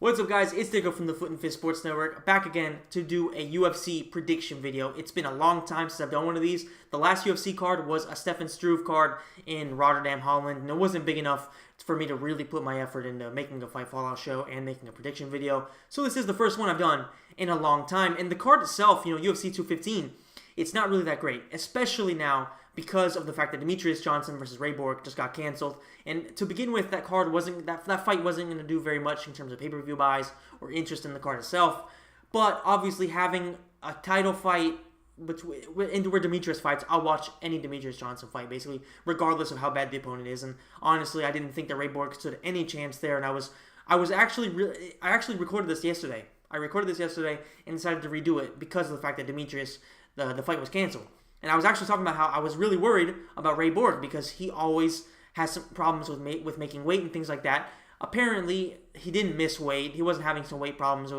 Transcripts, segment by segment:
What's up, guys? It's Diego from the Foot and Fist Sports Network, back again to do a UFC prediction video. It's been a long time since I've done one of these. The last UFC card was a Stefan Struve card in Rotterdam, Holland, and it wasn't big enough for me to really put my effort into making a Fight Fallout show and making a prediction video. So this is the first one I've done in a long time. And the card itself, UFC 215, it's not really that great, especially now because of the fact that Demetrius Johnson versus Ray Borg just got canceled. And to begin with, that fight wasn't going to do very much in terms of pay-per-view buys or interest in the card itself. But obviously, having a title fight where Demetrius fights, I'll watch any Demetrius Johnson fight, basically, regardless of how bad the opponent is. And honestly, I didn't think that Ray Borg stood any chance there. And I actually recorded this yesterday. I recorded this yesterday and decided to redo it because of the fact that Demetrius, the fight was canceled. And I was actually talking about how I was really worried about Ray Borg because he always has some problems with making weight and things like that. Apparently, he didn't miss weight. He wasn't having some weight problems.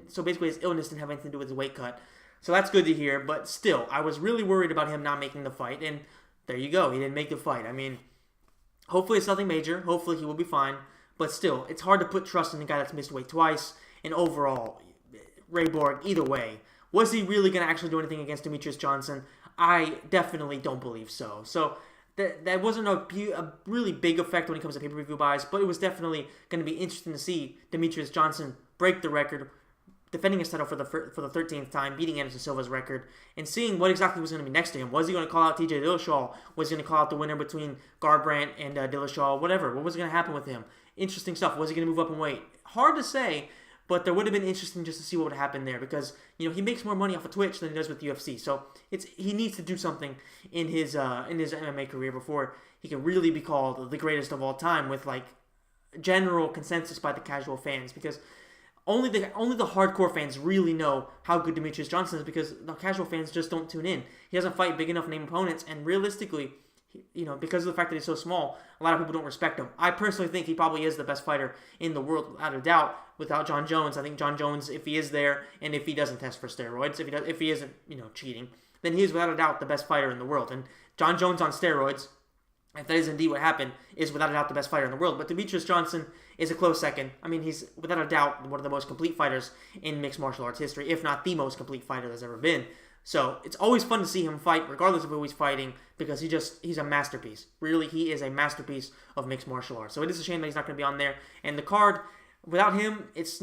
So basically, his illness didn't have anything to do with his weight cut. So that's good to hear. But still, I was really worried about him not making the fight. And there you go. He didn't make the fight. I mean, hopefully it's nothing major. Hopefully he will be fine. But still, it's hard to put trust in a guy that's missed weight twice. And overall, Ray Borg, either way, was he really going to actually do anything against Demetrius Johnson? I definitely don't believe so. So that wasn't a really big effect when it comes to pay-per-view buys, but it was definitely going to be interesting to see Demetrius Johnson break the record, defending his title for the 13th time, beating Anderson Silva's record, and seeing what exactly was going to be next to him. Was he going to call out TJ Dillashaw? Was he going to call out the winner between Garbrandt and Dillashaw? Whatever. What was going to happen with him? Interesting stuff. Was he going to move up in weight? Hard to say. But there would have been interesting just to see what would happen there because, he makes more money off of Twitch than he does with UFC. So he needs to do something in his MMA career before he can really be called the greatest of all time with, general consensus by the casual fans. Because only the hardcore fans really know how good Demetrius Johnson is because the casual fans just don't tune in. He doesn't fight big enough name opponents, and realistically, because of the fact that he's so small, a lot of people don't respect him. I personally think he probably is the best fighter in the world, without a doubt, without John Jones. I think John Jones, if he is there, and if he doesn't test for steroids, if he isn't, cheating, then he is without a doubt the best fighter in the world. And John Jones on steroids, if that is indeed what happened, is without a doubt the best fighter in the world. But Demetrius Johnson is a close second. I mean, he's without a doubt one of the most complete fighters in mixed martial arts history, if not the most complete fighter there's ever been. So it's always fun to see him fight, regardless of who he's fighting, because he's a masterpiece. Really, he is a masterpiece of mixed martial arts. So it is a shame that he's not going to be on there. And the card, without him, it's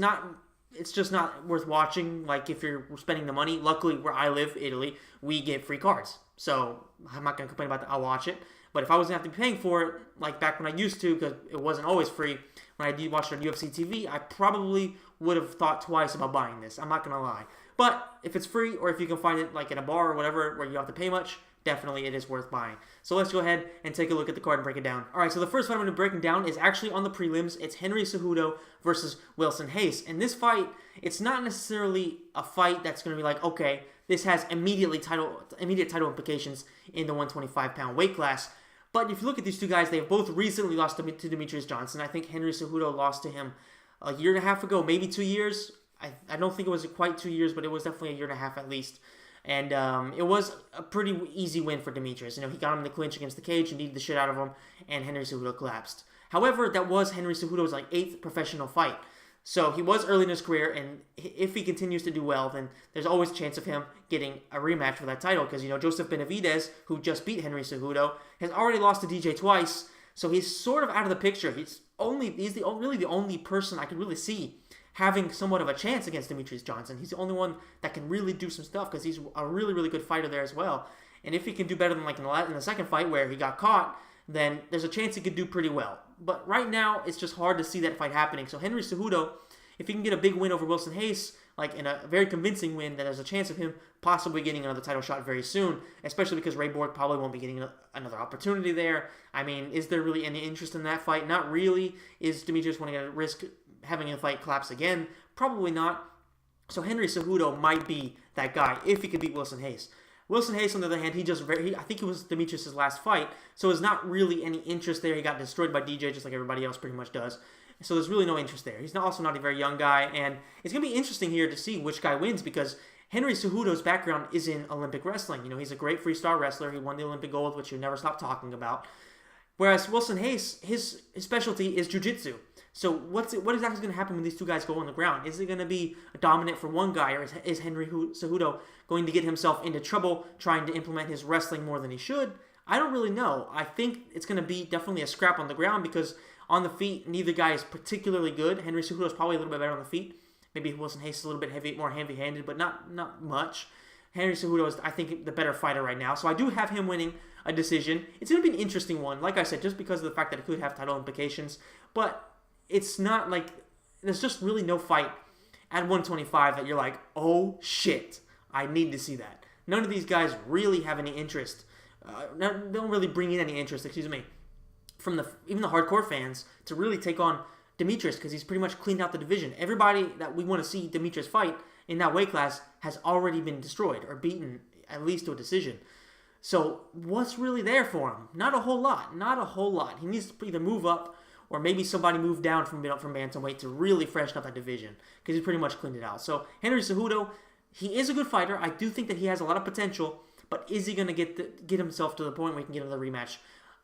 just not worth watching. Like, if you're spending the money. Luckily, where I live, Italy, we get free cards. So I'm not going to complain about that. I'll watch it. But if I was going to have to be paying for it, like back when I used to, because it wasn't always free, when I did watch it on UFC TV, I probably would have thought twice about buying this. I'm not going to lie. But if it's free, or if you can find it like in a bar or whatever where you have to pay much, definitely it is worth buying. So let's go ahead and take a look at the card and break it down. Alright, so the first fight I'm going to break down is actually on the prelims. It's Henry Cejudo versus Wilson Reis. And this fight, it's not necessarily a fight that's going to be like, okay, this has immediate title implications in the 125-pound weight class. But if you look at these two guys, they've both recently lost to Demetrius Johnson. I think Henry Cejudo lost to him a year and a half ago, maybe 2 years. I don't think it was quite 2 years, but it was definitely a year and a half at least. And it was a pretty easy win for Demetrius. He got him in the clinch against the cage and beat the shit out of him, and Henry Cejudo collapsed. However, that was Henry Cejudo's 8th professional fight. So he was early in his career, and if he continues to do well, then there's always a chance of him getting a rematch for that title. Because, Joseph Benavidez, who just beat Henry Cejudo, has already lost to DJ twice. So he's sort of out of the picture. He's really the only person I could really see having somewhat of a chance against Demetrius Johnson. He's the only one that can really do some stuff because he's a really, really good fighter there as well. And if he can do better than in the second fight where he got caught, then there's a chance he could do pretty well. But right now, it's just hard to see that fight happening. So Henry Cejudo, if he can get a big win over Wilson Reis, in a very convincing win, then there's a chance of him possibly getting another title shot very soon, especially because Ray Borg probably won't be getting another opportunity there. I mean, is there really any interest in that fight? Not really. Is Demetrius wanting to risk having a fight collapse again? Probably not. So Henry Cejudo might be that guy if he could beat Wilson Reis. Wilson Reis, on the other hand, I think it was Demetrius' last fight, so there's not really any interest there. He got destroyed by DJ just like everybody else pretty much does. So there's really no interest there. He's also not a very young guy, and it's going to be interesting here to see which guy wins because Henry Cejudo's background is in Olympic wrestling. He's a great freestyle wrestler. He won the Olympic gold, which you never stop talking about. Whereas Wilson Reis, his specialty is jiu-jitsu. So what exactly is going to happen when these two guys go on the ground? Is it going to be dominant for one guy, or is Henry Cejudo going to get himself into trouble trying to implement his wrestling more than he should? I don't really know. I think it's going to be definitely a scrap on the ground because on the feet, neither guy is particularly good. Henry Cejudo is probably a little bit better on the feet. Maybe Wilson Reis is a little bit more heavy-handed, but not much. Henry Cejudo is, I think, the better fighter right now. So I do have him winning a decision. It's going to be an interesting one, like I said, just because of the fact that it could have title implications. But it's not like there's just really no fight at 125 that you're like, oh shit, I need to see that. None of these guys really have any interest. They don't really bring in any interest, from even the hardcore fans to really take on Demetrius because he's pretty much cleaned out the division. Everybody that we want to see Demetrius fight in that weight class has already been destroyed or beaten, at least to a decision. So what's really there for him? Not a whole lot. Not a whole lot. He needs to either move up or maybe somebody move down from bantamweight to really freshen up that division because he's pretty much cleaned it out. So Henry Cejudo, he is a good fighter. I do think that he has a lot of potential, but is he going to get himself to the point where he can get another rematch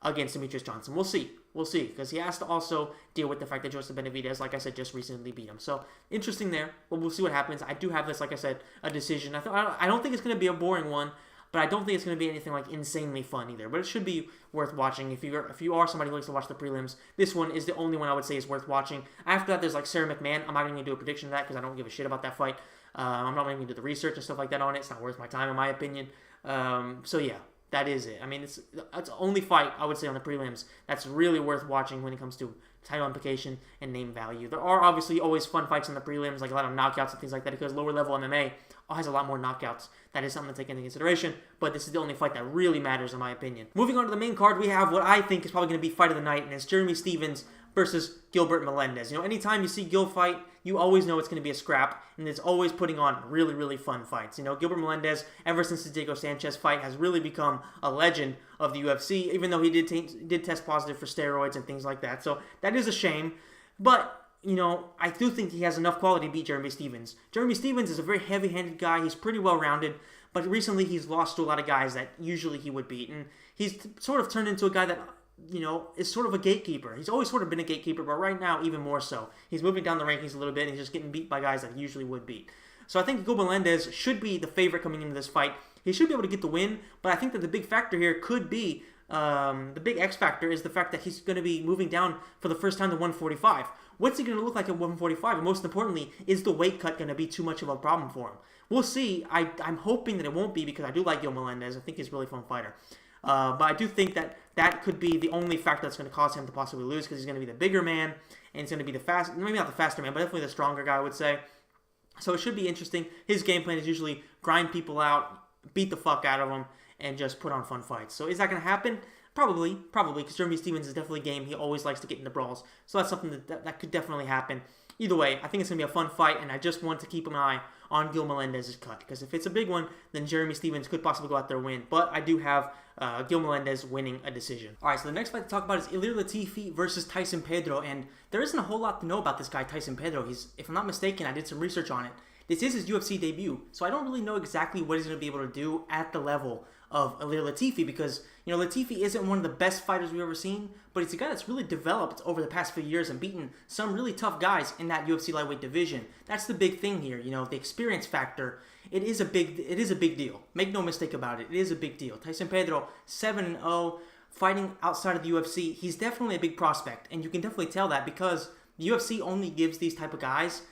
against Demetrius Johnson? We'll see. We'll see, because he has to also deal with the fact that Joseph Benavidez, like I said, just recently beat him. So, interesting there. But we'll see what happens. I do have this, like I said, a decision. I don't think it's going to be a boring one, but I don't think it's going to be anything like insanely fun either. But it should be worth watching. If you are somebody who likes to watch the prelims, this one is the only one I would say is worth watching. After that, there's like Sarah McMahon. I'm not going to do a prediction of that because I don't give a shit about that fight. I'm not going to do the research and stuff like that on it. It's not worth my time, in my opinion. So, yeah. That is it. I mean, it's the only fight, I would say, on the prelims that's really worth watching when it comes to title implication and name value. There are obviously always fun fights in the prelims, like a lot of knockouts and things like that, because lower level MMA has a lot more knockouts. That is something to take into consideration, but this is the only fight that really matters, in my opinion. Moving on to the main card, we have what I think is probably going to be fight of the night, and it's Jeremy Stephens versus Gilbert Melendez. You know, anytime you see Gil fight, you always know it's going to be a scrap, and it's always putting on really, really fun fights. You know, Gilbert Melendez, ever since the Diego Sanchez fight, has really become a legend of the UFC, even though he did test positive for steroids and things like that. So that is a shame, but you know, I do think he has enough quality to beat Jeremy Stephens. Jeremy Stephens is a very heavy-handed guy. He's pretty well-rounded, but recently he's lost to a lot of guys that usually he would beat, and he's sort of turned into a guy that, you know, is sort of a gatekeeper. He's always sort of been a gatekeeper, but right now even more so. He's moving down the rankings a little bit, and he's just getting beat by guys that he usually would beat. So I think Gilbert Melendez should be the favorite coming into this fight. He should be able to get the win, but I think that the big factor here could be, the big X factor is the fact that he's going to be moving down for the first time to 145. What's he going to look like at 145? And most importantly, is the weight cut going to be too much of a problem for him? We'll see. I'm hoping that it won't be because I do like Gil Melendez. I think he's a really fun fighter. But I do think that could be the only factor that's going to cause him to possibly lose because he's going to be the bigger man and he's going to be maybe not the faster man, but definitely the stronger guy, I would say. So it should be interesting. His game plan is usually grind people out, beat the fuck out of them, and just put on fun fights. So is that going to happen? Probably, because Jeremy Stephens is definitely game. He always likes to get into brawls. So that's something that could definitely happen. Either way, I think it's going to be a fun fight, and I just want to keep an eye on Gil Melendez's cut. Because if it's a big one, then Jeremy Stephens could possibly go out there and win. But I do have Gil Melendez winning a decision. Alright, so the next fight to talk about is Ilir Latifi versus Tyson Pedro. And there isn't a whole lot to know about this guy, Tyson Pedro. If I'm not mistaken, I did some research on it. This is his UFC debut, so I don't really know exactly what he's going to be able to do at the level of Ilir Latifi because, you know, Latifi isn't one of the best fighters we've ever seen, but he's a guy that's really developed over the past few years and beaten some really tough guys in that UFC lightweight division. That's the big thing here, you know, the experience factor. It is a big deal. Make no mistake about it. It is a big deal. Tyson Pedro, 7-0, fighting outside of the UFC. He's definitely a big prospect, and you can definitely tell that because the UFC only gives these type of guys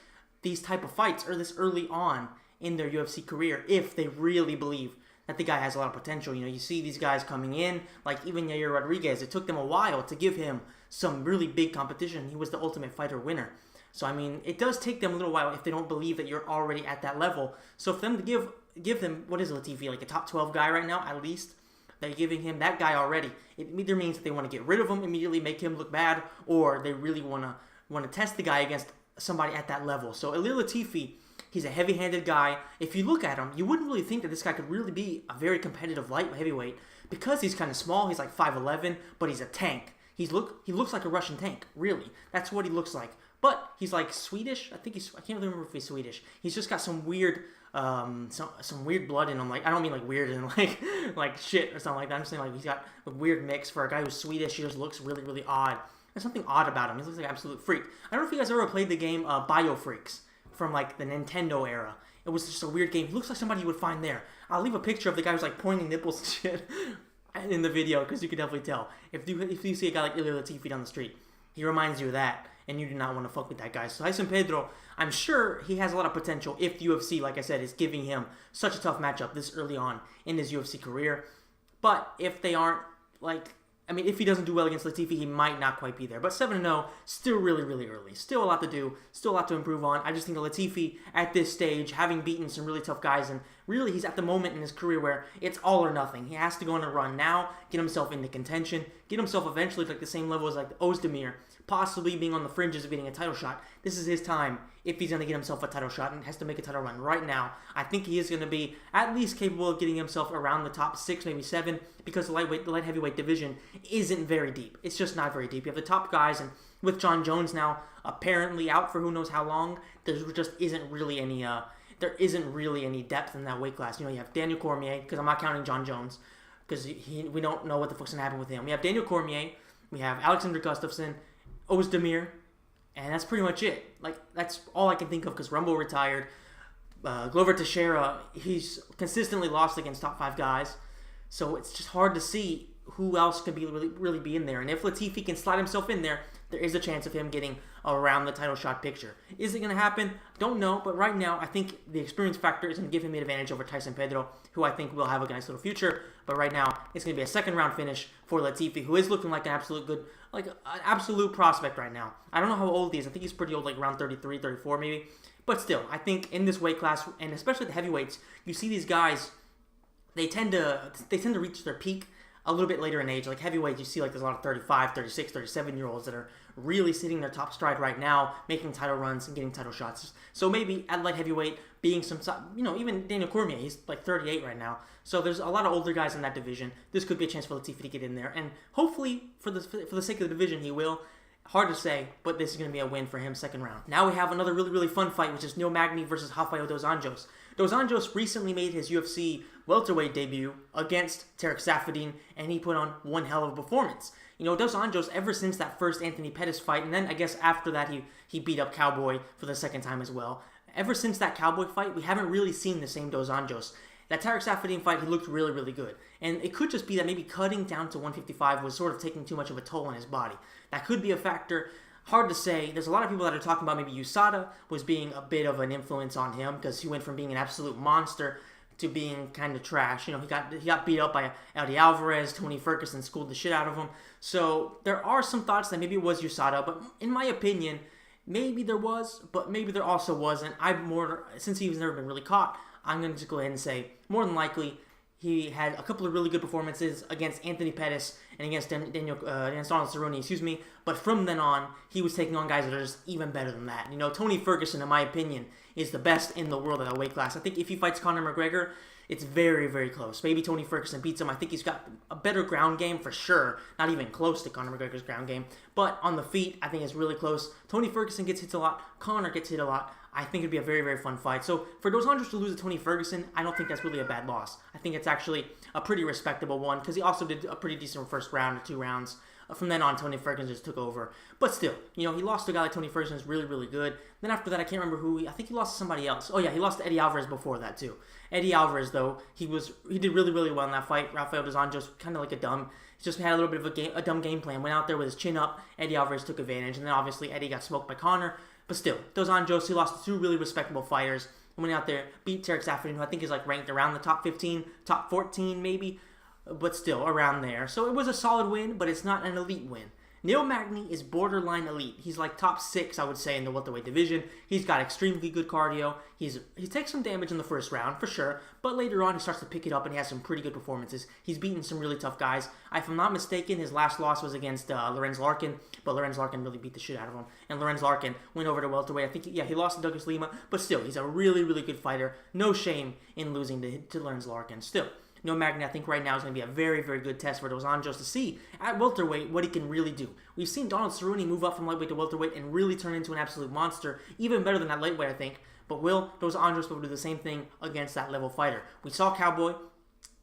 these type of fights or this early on in their UFC career if they really believe that the guy has a lot of potential. You know, you see these guys coming in, like even Yair Rodriguez. It took them a while to give him some really big competition. He was the Ultimate Fighter winner. So, I mean, it does take them a little while if they don't believe that you're already at that level. So, for them to give them, what is Latifi, like a top 12 guy right now, at least, they're giving him that guy already. It either means that they want to get rid of him immediately, make him look bad, or they really want to test the guy against somebody at that level. So Ilir Latifi, he's a heavy-handed guy. If you look at him, you wouldn't really think that this guy could really be a very competitive light heavyweight because he's kind of small. He's like 5'11", but he's a tank. He looks like a Russian tank, really. That's what he looks like. But he's like Swedish. I can't really remember if he's Swedish. He's just got some weird some weird blood in him. Like, I don't mean like weird and like shit or something like that. I'm just saying like he's got a weird mix for a guy who's Swedish. He just looks really, really odd. There's something odd about him. He looks like an absolute freak. I don't know if you guys ever played the game Biofreaks from like the Nintendo era. It was just a weird game. He looks like somebody you would find there. I'll leave a picture of the guy who's like pointing nipples and shit in the video because you can definitely tell. If you see a guy like Ilir Latifi down the street, he reminds you of that, and you do not want to fuck with that guy. So Tyson Pedro, I'm sure he has a lot of potential if UFC, like I said, is giving him such a tough matchup this early on in his UFC career. But if they aren't, if he doesn't do well against Latifi, he might not quite be there. But 7-0, still really, really early. Still a lot to do. Still a lot to improve on. I just think that Latifi, at this stage, having beaten some really tough guys, and really he's at the moment in his career where it's all or nothing. He has to go on a run now, get himself into contention, get himself eventually to like the same level as like Ozdemir, possibly being on the fringes of getting a title shot. This is his time if he's going to get himself a title shot and has to make a title run right now. I think he is going to be at least capable of getting himself around the top 6, maybe 7, because the light heavyweight division isn't very deep. It's just not very deep. You have the top guys, and with John Jones now apparently out for who knows how long, there just isn't really any depth in that weight class. You know, you have Daniel Cormier, because I'm not counting John Jones, because we don't know what the fuck's going to happen with him. We have Daniel Cormier, we have Alexander Gustafsson, Ozdemir, and that's pretty much it. Like, that's all I can think of because Rumble retired. Glover Teixeira, he's consistently lost against top 5 guys. So it's just hard to see who else could be really be in there. And if Latifi can slide himself in there, there is a chance of him getting around the title shot picture. Is it going to happen? Don't know. But right now, I think the experience factor is going to give him the advantage over Tyson Pedro, who I think will have a nice little future. But right now, it's going to be a second round finish for Latifi, who is looking like an absolute prospect right now. I don't know how old he is. I think he's pretty old, like around 33, 34 maybe. But still, I think in this weight class, and especially the heavyweights, you see these guys, they tend to reach their peak a little bit later in age. Like heavyweights, you see like there's a lot of 35, 36, 37-year-olds that are really sitting their top stride right now, making title runs and getting title shots. So maybe at light heavyweight, being some, even Daniel Cormier, he's like 38 right now. So there's a lot of older guys in that division. This could be a chance for Latifi to get in there. And hopefully, for the sake of the division, he will. Hard to say, but this is going to be a win for him second round. Now we have another really, really fun fight, which is Neil Magny versus Rafael dos Anjos. Dos Anjos recently made his UFC welterweight debut against Tarek Saffiedine, and he put on one hell of a performance. You know, Dos Anjos, ever since that first Anthony Pettis fight, and then I guess after that he beat up Cowboy for the second time as well. Ever since that Cowboy fight, we haven't really seen the same Dos Anjos. That Tarek Saffiedine fight, he looked really, really good. And it could just be that maybe cutting down to 155 was sort of taking too much of a toll on his body. That could be a factor. Hard to say. There's a lot of people that are talking about maybe USADA was being a bit of an influence on him because he went from being an absolute monster to being kind of trash. You know, he got beat up by Eddie Alvarez. Tony Ferguson schooled the shit out of him. So there are some thoughts that maybe it was USADA, but in my opinion, maybe there was, but maybe there also wasn't. Since he's never been really caught, I'm going to just go ahead and say more than likely he had a couple of really good performances against Anthony Pettis and against Donald Cerrone, but from then on, he was taking on guys that are just even better than that. You know, Tony Ferguson, in my opinion, is the best in the world at that weight class. I think if he fights Conor McGregor, it's very, very close. Maybe Tony Ferguson beats him. I think he's got a better ground game for sure. Not even close to Conor McGregor's ground game. But on the feet, I think it's really close. Tony Ferguson gets hit a lot. Conor gets hit a lot. I think it'd be a very, very fun fight. So for Dos Anjos to lose to Tony Ferguson, I don't think that's really a bad loss. I think it's actually a pretty respectable one because he also did a pretty decent first round or 2 rounds. From then on, Tony Ferguson just took over. But still, you know, he lost to a guy like Tony Ferguson who's really, really good. Then after that, I can't remember who. I think he lost to somebody else. Oh yeah, he lost to Eddie Alvarez before that too. Eddie Alvarez, though, he did really, really well in that fight. Rafael dos Anjos, kind of like he just had a little bit of a dumb game plan. Went out there with his chin up. Eddie Alvarez took advantage, and then obviously Eddie got smoked by Conor. But still, Dos Anjos, he lost to 2 really respectable fighters. Went out there, beat Tarek Saffiedine, who I think is like ranked around the top 15, top 14 maybe, but still around there. So it was a solid win, but it's not an elite win. Neil Magny is borderline elite. He's like top 6, I would say, in the welterweight division. He's got extremely good cardio. He takes some damage in the first round, for sure, but later on he starts to pick it up and he has some pretty good performances. He's beaten some really tough guys. If I'm not mistaken, his last loss was against Lorenz Larkin, but Lorenz Larkin really beat the shit out of him. And Lorenz Larkin went over to welterweight. I think, he lost to Douglas Lima, but still, he's a really, really good fighter. No shame in losing to Lorenz Larkin. Still, Neil Magny, I think right now is going to be a very, very good test for Dos Anjos to see at welterweight what he can really do. We've seen Donald Cerrone move up from lightweight to welterweight and really turn into an absolute monster, even better than that lightweight, I think. But will Dos Anjos be able to do the same thing against that level fighter? We saw Cowboy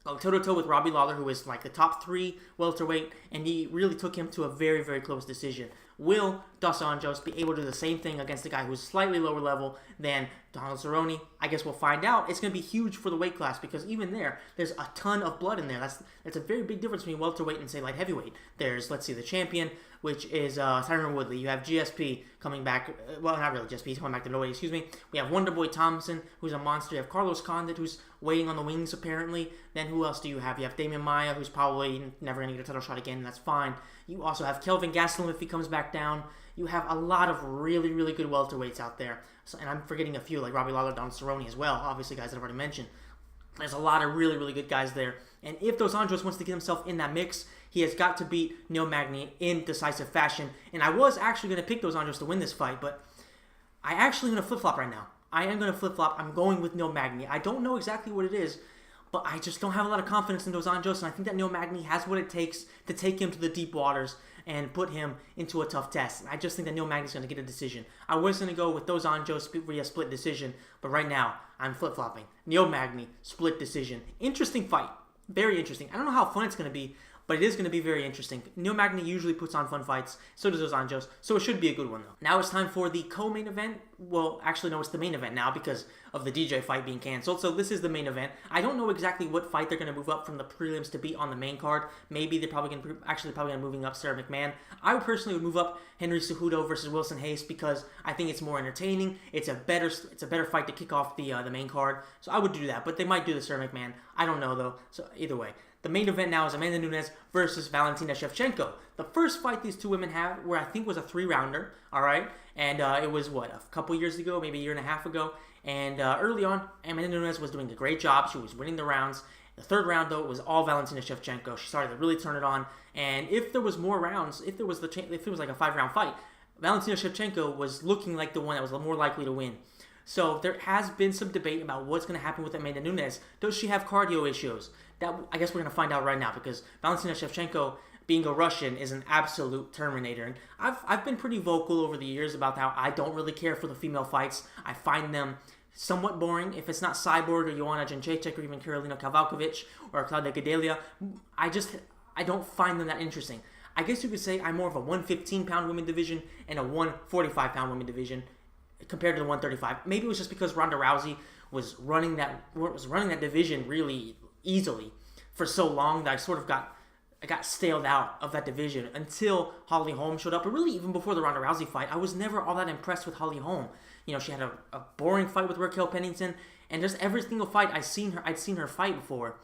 go toe-to-toe with Robbie Lawler, who is like the top 3 welterweight, and he really took him to a very, very close decision. Will Dos Anjos be able to do the same thing against a guy who's slightly lower level than Donald Cerrone? I guess we'll find out. It's going to be huge for the weight class because even there's a ton of blood in there. That's a very big difference between welterweight and, say, light heavyweight. There's, let's see, the champion, which is Tyron Woodley. You have GSP coming back. Well, not really GSP. He's coming back to middleweight, excuse me. We have Wonderboy Thompson, who's a monster. You have Carlos Condit, who's waiting on the wings, apparently. Then who else do you have? You have Damian Maia, who's probably never going to get a title shot again, and that's fine. You also have Kelvin Gastelum if he comes back down. You have a lot of really, really good welterweights out there. So, and I'm forgetting a few, like Robbie Lawler, Don Cerrone as well. Obviously, guys that I've already mentioned. There's a lot of really, really good guys there. And if Dos Anjos wants to get himself in that mix, he has got to beat Neil Magny in decisive fashion. And I was actually going to pick Dos Anjos to win this fight, but I actually going to flip-flop right now. I am going to flip-flop. I'm going with Neil Magny. I don't know exactly what it is, but I just don't have a lot of confidence in Dos Anjos, and I think that Neil Magny has what it takes to take him to the deep waters and put him into a tough test. And I just think that Neil Magny's going to get a decision. I was going to go with Dos Anjos via split decision, but right now, I'm flip-flopping. Neil Magny, split decision. Interesting fight. Very interesting. I don't know how fun it's going to be, but it is going to be very interesting. Neil Magny usually puts on fun fights. So does Dos Anjos. So it should be a good one, though. Now it's time for the co-main event. Well, actually, no, it's the main event now because of the DJ fight being canceled. So this is the main event. I don't know exactly what fight they're going to move up from the prelims to be on the main card. Maybe they're probably going to moving up Sarah McMahon. I personally would move up Henry Cejudo versus Wilson Reis because I think it's more entertaining. It's a better fight to kick off the main card. So I would do that. But they might do the Sarah McMahon. I don't know though. So either way. The main event now is Amanda Nunes versus Valentina Shevchenko. The first fight these two women had, where I think was a 3-rounder, all right? And it was, a couple years ago, maybe a year and a half ago. And early on, Amanda Nunes was doing a great job. She was winning the rounds. The third round, though, it was all Valentina Shevchenko. She started to really turn it on. And if there was more rounds, if it was like a 5-round fight, Valentina Shevchenko was looking like the one that was more likely to win. So there has been some debate about what's going to happen with Amanda Nunes. Does she have cardio issues? That I guess we're going to find out right now because Valentina Shevchenko, being a Russian, is an absolute Terminator. And I've been pretty vocal over the years about how I don't really care for the female fights. I find them somewhat boring. If it's not Cyborg or Joanna Jędrzejczyk or even Karolina Kowalkiewicz or Claudia Gadelha, I don't find them that interesting. I guess you could say I'm more of a 115-pound women division and a 145-pound women division compared to the 135. Maybe it was just because Ronda Rousey was running that division really easily for so long that I sort of got staled out of that division until Holly Holm showed up. But really, even before the Ronda Rousey fight, I was never all that impressed with Holly Holm. You know, she had a boring fight with Raquel Pennington, and just every single fight I'd seen her fight before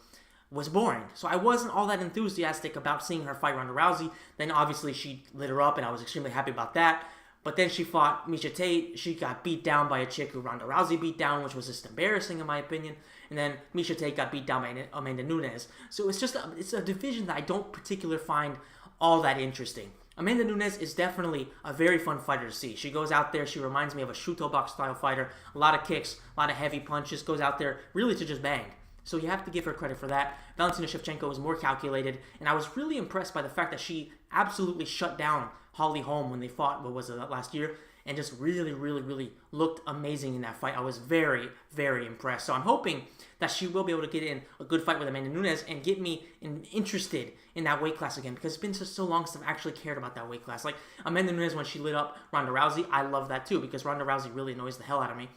was boring. So I wasn't all that enthusiastic about seeing her fight Ronda Rousey. Then obviously she lit her up, and I was extremely happy about that. But then she fought Miesha Tate. She got beat down by a chick who Ronda Rousey beat down, which was just embarrassing in my opinion. And then Miesha Tate got beat down by Amanda Nunes. So it's a division that I don't particularly find all that interesting. Amanda Nunes is definitely a very fun fighter to see. She goes out there, she reminds me of a Shuto box style fighter. A lot of kicks, a lot of heavy punches, goes out there really to just bang. So you have to give her credit for that. Valentina Shevchenko was more calculated, and I was really impressed by the fact that she absolutely shut down Holly Holm when they fought, last year, and just really, really, really looked amazing in that fight. I was very, very impressed. So I'm hoping that she will be able to get in a good fight with Amanda Nunes and get me interested in that weight class again, because it's been so long since I've actually cared about that weight class. Like Amanda Nunes, when she lit up Ronda Rousey, I love that too, because Ronda Rousey really annoys the hell out of me.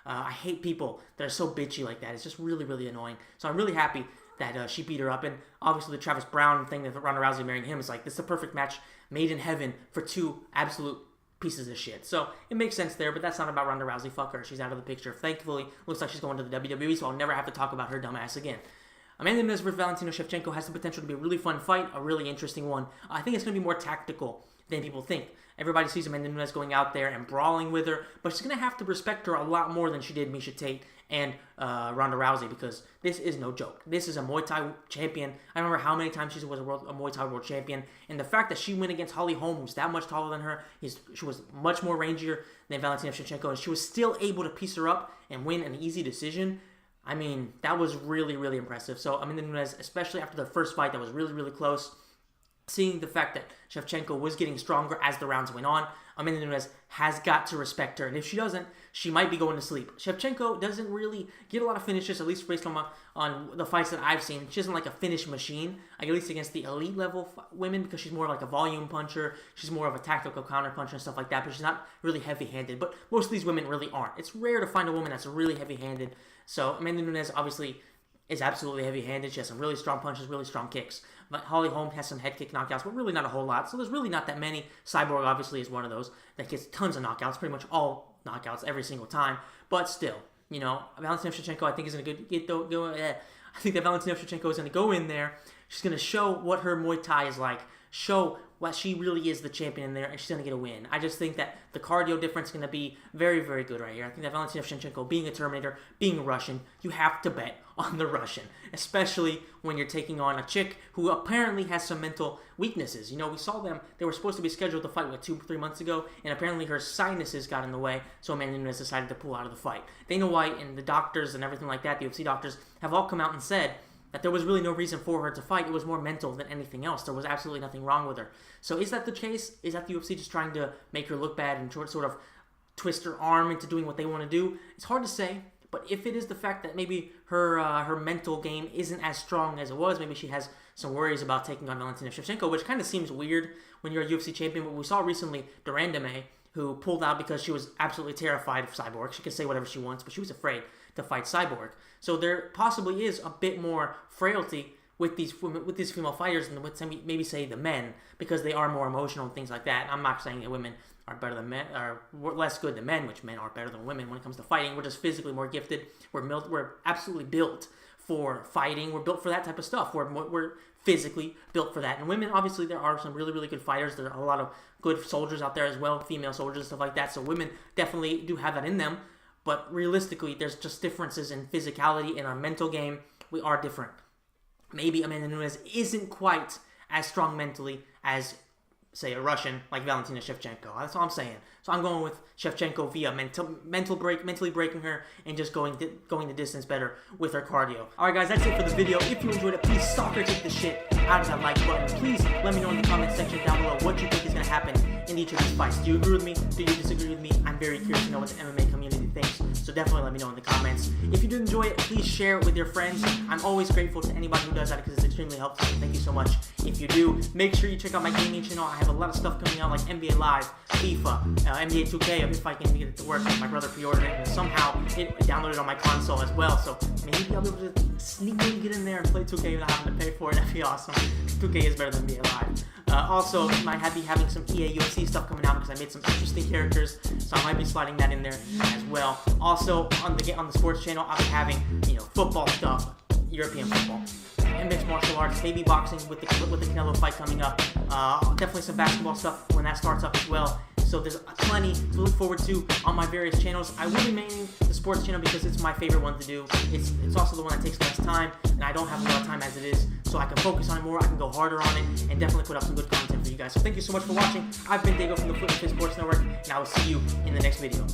I hate people that are so bitchy like that. It's just really, really annoying. So I'm really happy that she beat her up. And obviously the Travis Brown thing that Ronda Rousey marrying him is like, this is a perfect match made in heaven for two absolute pieces of shit. So it makes sense there, but that's not about Ronda Rousey. Fuck her. She's out of the picture. Thankfully, looks like she's going to the WWE, so I'll never have to talk about her dumb ass again. Amanda Nunes versus Valentina Shevchenko has the potential to be a really fun fight, a really interesting one. I think it's going to be more tactical than people think. Everybody sees Amanda Nunes going out there and brawling with her, but she's going to have to respect her a lot more than she did Miesha Tate and Ronda Rousey, because this is no joke. This is a Muay Thai champion. I remember how many times she was a Muay Thai world champion, and the fact that she went against Holly Holm, who's that much taller than her, she was much more rangier than Valentina Shevchenko, and she was still able to piece her up and win an easy decision. I mean, that was really, really impressive. So Amanda Nunes, especially after the first fight that was really, really close, seeing the fact that Shevchenko was getting stronger as the rounds went on, Amanda Nunes has got to respect her. And if she doesn't, she might be going to sleep. Shevchenko doesn't really get a lot of finishes, at least based on the fights that I've seen. She isn't like a finish machine, like at least against the elite level women, because she's more like a volume puncher. She's more of a tactical counter puncher and stuff like that, but she's not really heavy-handed. But most of these women really aren't. It's rare to find a woman that's really heavy-handed. So Amanda Nunes obviously is absolutely heavy-handed. She has some really strong punches, really strong kicks. But Holly Holm has some head kick knockouts, but really not a whole lot. So there's really not that many. Cyborg obviously is one of those that gets tons of knockouts, pretty much all knockouts every single time. But still, you know, Valentina Shevchenko I think is going to I think that Valentina Shevchenko is going to go in there. She's going to show what her Muay Thai is like, show what she really is the champion in there, and she's going to get a win. I just think that the cardio difference is going to be very, very good right here. I think that Valentina Shevchenko, being a Terminator, being a Russian, you have to bet on the Russian, especially when you're taking on a chick who apparently has some mental weaknesses. You know, we saw them, they were supposed to be scheduled to fight, 2-3 months ago, and apparently her sinuses got in the way, so Amanda Nunes decided to pull out of the fight. Dana White and the doctors and everything like that, the UFC doctors, have all come out and said that there was really no reason for her to fight. It was more mental than anything else. There was absolutely nothing wrong with her. So is that the case? Is that the UFC just trying to make her look bad and sort of twist her arm into doing what they want to do? It's hard to say, but if it is the fact that maybe her mental game isn't as strong as it was, maybe she has some worries about taking on Valentina Shevchenko, which kind of seems weird when you're a UFC champion. But we saw recently Durandame, who pulled out because she was absolutely terrified of Cyborg. She could say whatever she wants, but she was afraid to fight Cyborg. So there possibly is a bit more frailty with these female fighters than with maybe say the men, because they are more emotional and things like that. I'm not saying that women are better than men, are less good than men, which men are better than women when it comes to fighting. We're just physically more gifted. We're absolutely built for fighting. We're built for that type of stuff. We're physically built for that. And women, obviously, there are some really, really good fighters. There are a lot of good soldiers out there as well, female soldiers and stuff like that. So women definitely do have that in them. But realistically, there's just differences in physicality. In our mental game, we are different. Maybe Amanda Nunes isn't quite as strong mentally as, say, a Russian like Valentina Shevchenko. That's all I'm saying. So I'm going with Shevchenko via mentally breaking her and just going the distance better with her cardio. All right, guys, that's it for the video. If you enjoyed it, please soccer kick the shit out of that like button. Please let me know in the comment section down below what you think is going to happen in each of these fights. Do you agree with me? Do you disagree with me? I'm very curious to know what the MMA community thinks, so definitely let me know in the comments. If you did enjoy it, please share it with your friends. I'm always grateful to anybody who does that because it's extremely helpful. Thank you so much. If you do, make sure you check out my gaming channel. I have a lot of stuff coming out like NBA Live, FIFA, NBA 2K, if I can get it to work. My brother pre-ordered it and somehow it downloaded on my console as well, so maybe I'll be able to sneakily get in there and play 2K without having to pay for it. That'd be awesome. 2K is better than NBA Live. Also, might be having some EA UFC stuff coming out because I made some interesting characters, so I might be sliding that in there as well. Also, on the sports channel, I'll be having football stuff, European football, and mixed martial arts, baby boxing with the Canelo fight coming up. Definitely some basketball stuff when that starts up as well. So there's plenty to look forward to on my various channels. I will be maining the sports channel because it's my favorite one to do. It's also the one that takes less time, and I don't have a lot of time as it is, so I can focus on it more, I can go harder on it, and definitely put up some good content for you guys. So thank you so much for watching. I've been Dago from the Foot and Fist Sports Network, and I will see you in the next video.